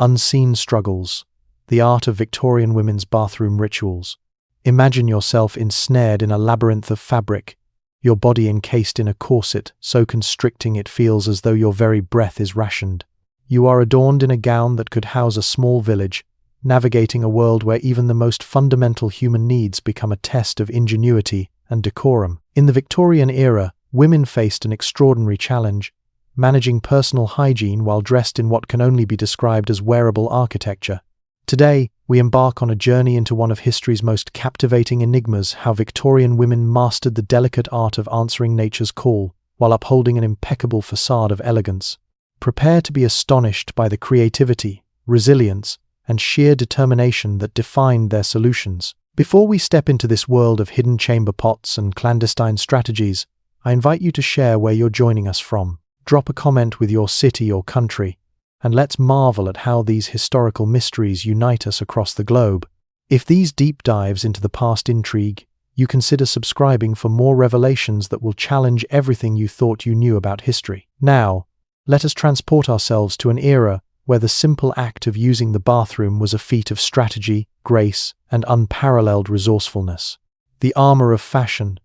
Unseen struggles, the art of Victorian women's bathroom rituals. Imagine yourself ensnared in a labyrinth of fabric, your body encased in a corset so constricting it feels as though your very breath is rationed. You are adorned in a gown that could house a small village, navigating a world where even the most fundamental human needs become a test of ingenuity and decorum. In the Victorian era, women faced an extraordinary challenge, managing personal hygiene while dressed in what can only be described as wearable architecture. Today, we embark on a journey into one of history's most captivating enigmas: how Victorian women mastered the delicate art of answering nature's call while upholding an impeccable facade of elegance. Prepare to be astonished by the creativity, resilience, and sheer determination that defined their solutions. Before we step into this world of hidden chamber pots and clandestine strategies, I invite you to share where you're joining us from. Drop a comment with your city or country, and let's marvel at how these historical mysteries unite us across the globe. If these deep dives into the past intrigue, you consider subscribing for more revelations that will challenge everything you thought you knew about history. Now, let us transport ourselves to an era where the simple act of using the bathroom was a feat of strategy, grace, and unparalleled resourcefulness. The armor of fashion,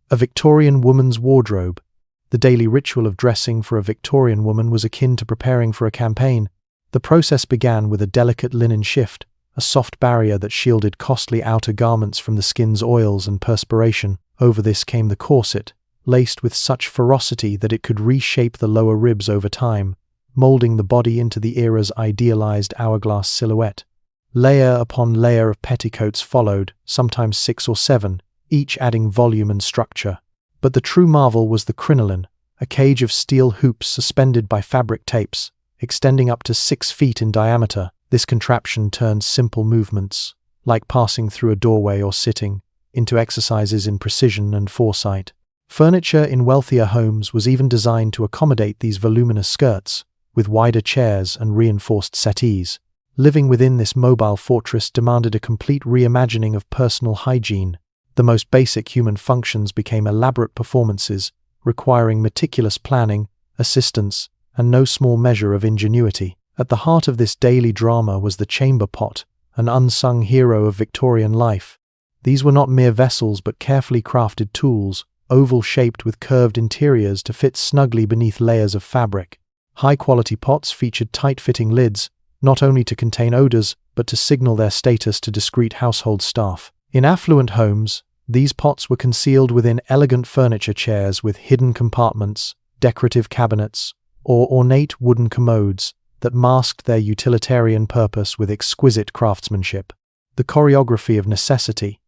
a Victorian woman's wardrobe. The daily ritual of dressing for a Victorian woman was akin to preparing for a campaign. The process began with a delicate linen shift, a soft barrier that shielded costly outer garments from the skin's oils and perspiration. Over this came the corset, laced with such ferocity that it could reshape the lower ribs over time, molding the body into the era's idealized hourglass silhouette. Layer upon layer of petticoats followed, sometimes 6 or 7, each adding volume and structure. But the true marvel was the crinoline, a cage of steel hoops suspended by fabric tapes, extending up to 6 feet in diameter. This contraption turned simple movements, like passing through a doorway or sitting, into exercises in precision and foresight. Furniture in wealthier homes was even designed to accommodate these voluminous skirts, with wider chairs and reinforced settees. Living within this mobile fortress demanded a complete reimagining of personal hygiene. The most basic human functions became elaborate performances, requiring meticulous planning, assistance, and no small measure of ingenuity. At the heart of this daily drama was the chamber pot, an unsung hero of Victorian life. These were not mere vessels but carefully crafted tools, oval-shaped with curved interiors to fit snugly beneath layers of fabric. High-quality pots featured tight-fitting lids, not only to contain odors, but to signal their status to discreet household staff. In affluent homes, these pots were concealed within elegant furniture chairs with hidden compartments, decorative cabinets, or ornate wooden commodes that masked their utilitarian purpose with exquisite craftsmanship. The choreography of necessity,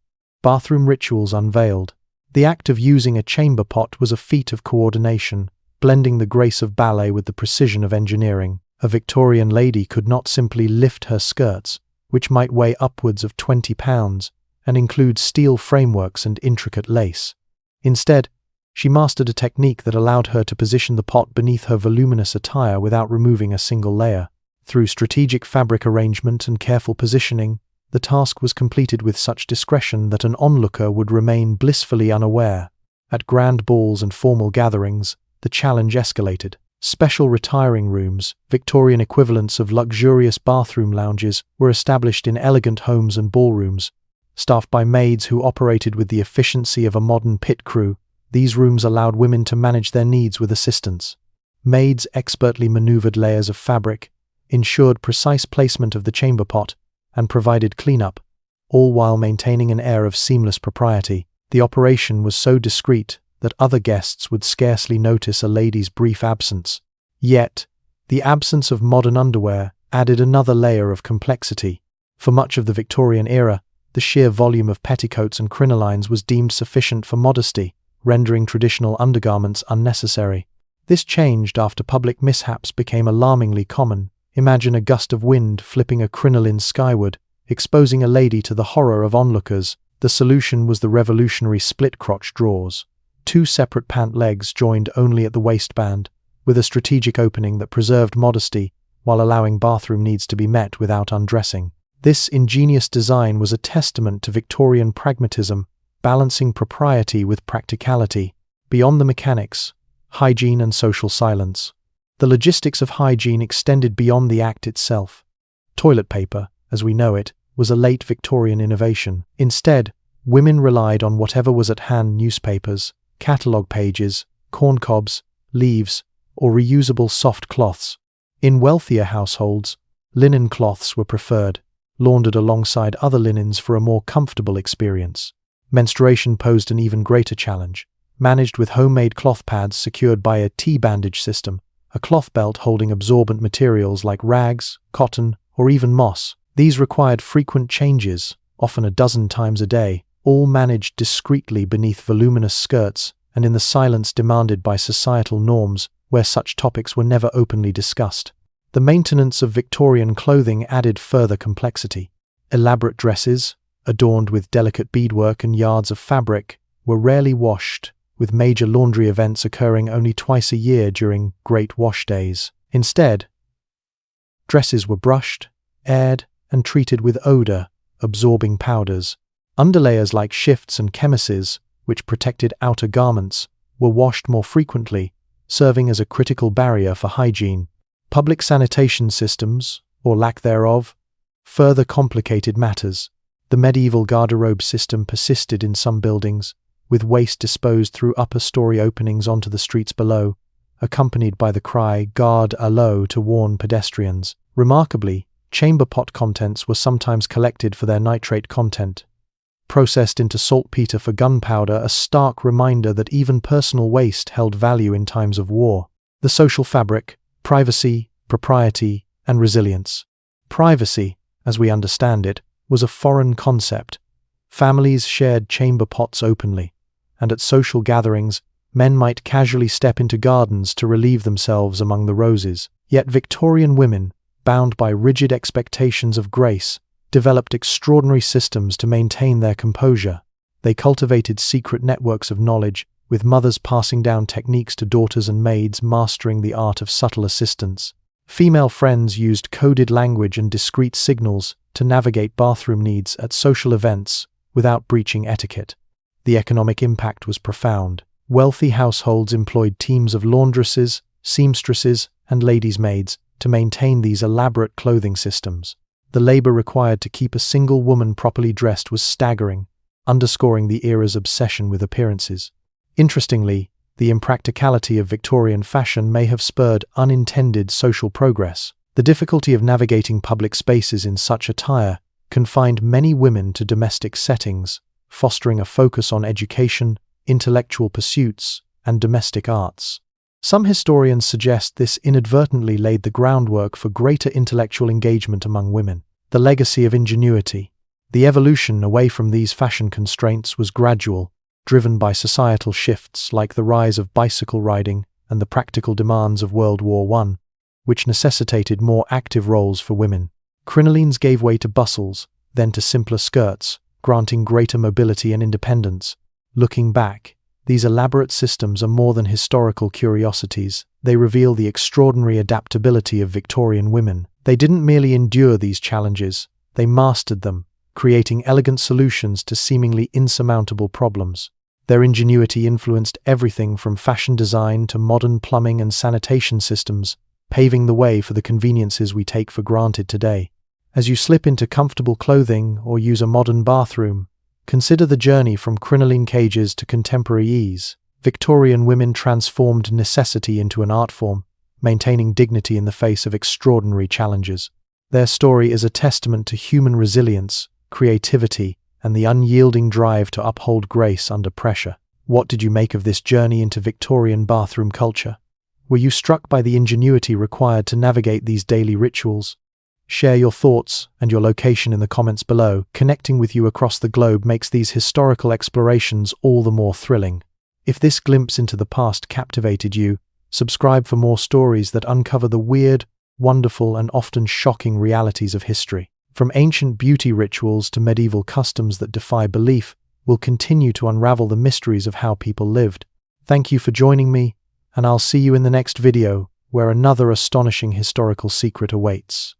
bathroom rituals unveiled. The act of using a chamber pot was a feat of coordination, blending the grace of ballet with the precision of engineering. A Victorian lady could not simply lift her skirts, which might weigh upwards of 20 pounds, and include steel frameworks and intricate lace. Instead, she mastered a technique that allowed her to position the pot beneath her voluminous attire without removing a single layer. Through strategic fabric arrangement and careful positioning, the task was completed with such discretion that an onlooker would remain blissfully unaware. At grand balls and formal gatherings, the challenge escalated. Special retiring rooms, Victorian equivalents of luxurious bathroom lounges, were established in elegant homes and ballrooms. Staffed by maids who operated with the efficiency of a modern pit crew, these rooms allowed women to manage their needs with assistance. Maids expertly maneuvered layers of fabric, ensured precise placement of the chamber pot, and provided cleanup, all while maintaining an air of seamless propriety. The operation was so discreet that other guests would scarcely notice a lady's brief absence. Yet, the absence of modern underwear added another layer of complexity. For much of the Victorian era, the sheer volume of petticoats and crinolines was deemed sufficient for modesty, rendering traditional undergarments unnecessary. This changed after public mishaps became alarmingly common. Imagine a gust of wind flipping a crinoline skyward, exposing a lady to the horror of onlookers. The solution was the revolutionary split-crotch drawers. 2 separate pant legs joined only at the waistband, with a strategic opening that preserved modesty while allowing bathroom needs to be met without undressing. This ingenious design was a testament to Victorian pragmatism, balancing propriety with practicality. Beyond the mechanics, hygiene and social silence. The logistics of hygiene extended beyond the act itself. Toilet paper, as we know it, was a late Victorian innovation. Instead, women relied on whatever was at hand: newspapers, catalogue pages, corncobs, leaves, or reusable soft cloths. In wealthier households, linen cloths were preferred, laundered alongside other linens for a more comfortable experience. Menstruation posed an even greater challenge, managed with homemade cloth pads secured by a T-bandage system, a cloth belt holding absorbent materials like rags, cotton, or even moss. These required frequent changes, often a dozen times a day, all managed discreetly beneath voluminous skirts and in the silence demanded by societal norms where such topics were never openly discussed. The maintenance of Victorian clothing added further complexity. Elaborate dresses, adorned with delicate beadwork and yards of fabric, were rarely washed, with major laundry events occurring only twice a year during Great Wash Days. Instead, dresses were brushed, aired, and treated with odor-absorbing powders. Underlayers like shifts and chemises, which protected outer garments, were washed more frequently, serving as a critical barrier for hygiene. Public sanitation systems, or lack thereof, further complicated matters. The medieval garderobe system persisted in some buildings, with waste disposed through upper-story openings onto the streets below, accompanied by the cry "Garde à l'eau" to warn pedestrians. Remarkably, chamber pot contents were sometimes collected for their nitrate content, processed into saltpeter for gunpowder, a stark reminder that even personal waste held value in times of war. The social fabric: privacy, propriety, and resilience. Privacy, as we understand it, was a foreign concept. Families shared chamber pots openly, and at social gatherings, men might casually step into gardens to relieve themselves among the roses. Yet Victorian women, bound by rigid expectations of grace, developed extraordinary systems to maintain their composure. They cultivated secret networks of knowledge, with mothers passing down techniques to daughters and maids mastering the art of subtle assistance. Female friends used coded language and discreet signals to navigate bathroom needs at social events without breaching etiquette. The economic impact was profound. Wealthy households employed teams of laundresses, seamstresses, and ladies' maids to maintain these elaborate clothing systems. The labor required to keep a single woman properly dressed was staggering, underscoring the era's obsession with appearances. Interestingly, the impracticality of Victorian fashion may have spurred unintended social progress. The difficulty of navigating public spaces in such attire confined many women to domestic settings, fostering a focus on education, intellectual pursuits, and domestic arts. Some historians suggest this inadvertently laid the groundwork for greater intellectual engagement among women. The legacy of ingenuity. The evolution away from these fashion constraints was gradual, driven by societal shifts like the rise of bicycle riding and the practical demands of World War I, which necessitated more active roles for women. Crinolines gave way to bustles, then to simpler skirts, granting greater mobility and independence. Looking back, these elaborate systems are more than historical curiosities. They reveal the extraordinary adaptability of Victorian women. They didn't merely endure these challenges, they mastered them, creating elegant solutions to seemingly insurmountable problems. Their ingenuity influenced everything from fashion design to modern plumbing and sanitation systems, paving the way for the conveniences we take for granted today. As you slip into comfortable clothing or use a modern bathroom, consider the journey from crinoline cages to contemporary ease. Victorian women transformed necessity into an art form, maintaining dignity in the face of extraordinary challenges. Their story is a testament to human resilience, creativity, and the unyielding drive to uphold grace under pressure. What did you make of this journey into Victorian bathroom culture? Were you struck by the ingenuity required to navigate these daily rituals? Share your thoughts and your location in the comments below. Connecting with you across the globe makes these historical explorations all the more thrilling. If this glimpse into the past captivated you, subscribe for more stories that uncover the weird, wonderful, and often shocking realities of history. From ancient beauty rituals to medieval customs that defy belief, we'll continue to unravel the mysteries of how people lived. Thank you for joining me, and I'll see you in the next video, where another astonishing historical secret awaits.